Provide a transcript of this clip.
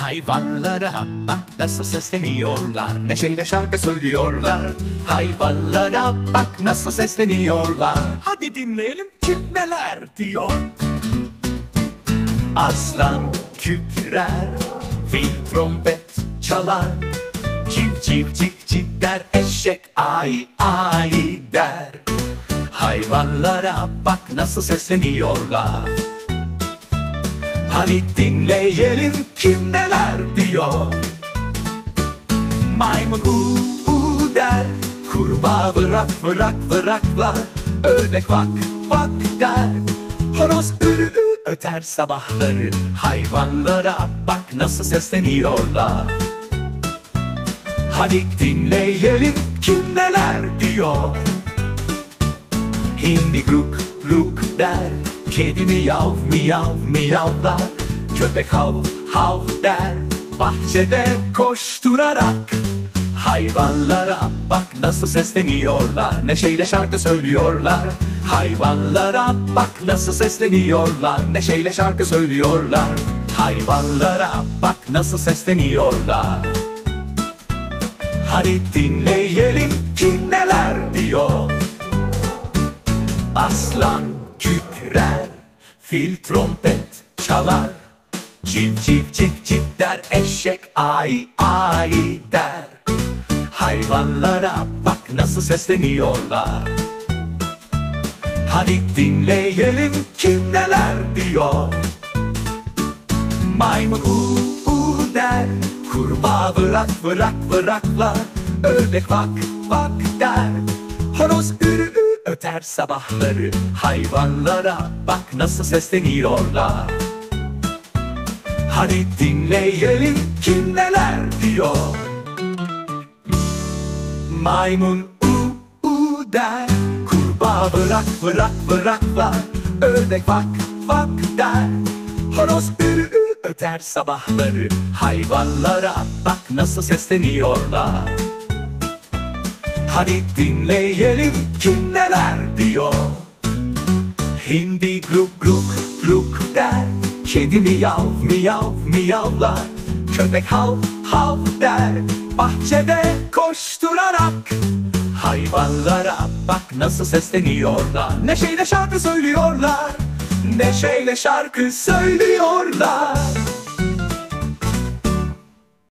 Hayvanlara bak nasıl sesleniyorlar, neşeyle şarkı söylüyorlar. Hayvanlara bak nasıl sesleniyorlar. Hadi dinleyelim kim neler diyor. Aslan kükrer, fil trompet çalar. Cip cip cip cip der, eşek ay ay der. Hayvanlara bak nasıl sesleniyorlar. Hadi dinleyelim kim neler diyor. Maymun der, kurbağa vırak vırak vıraklar. Ördek vak vak der, horoz ürü öter sabahları. Hayvanlara bak nasıl sesleniyorlar. Hadi dinleyelim kim neler diyor. Hindi gluk gluk der, kedi miyav miyav miyavlar. Köpek hav hav der, bahçede koşturarak. Hayvanlara bak nasıl sesleniyorlar, neşeyle şarkı söylüyorlar. Hayvanlara bak nasıl sesleniyorlar, neşeyle şarkı söylüyorlar. Hayvanlara bak nasıl sesleniyorlar. Hadi dinleyelim kim neler diyor. Aslan kükrer, fil trompet çalar. Cip cip cip cip der, eşek ay ay der. Hayvanlara bak nasıl sesleniyorlar. Hadi dinleyelim kim neler diyor. Maymun der, kurbağa vırak vırak vıraklar. Ördek vak vak der, horoz ürü öter sabahları. Hayvanlara bak nasıl sesleniyorlar. Hadi dinleyelim kim neler diyor. Maymun der, kurbağa vırak vırak vıraklar. Ördek vak vak der, horoz ürü öter sabahları. Hayvanlara bak nasıl sesleniyorlar. Hadi dinleyelim kim neler diyor. Hindi gluk gluk gluk der, kedi miyav miyav miyavlar. Köpek hav hav der, bahçede koşturarak. Hayvanlara bak nasıl sesleniyorlar, neşeyle şarkı söylüyorlar. Neşeyle şarkı söylüyorlar.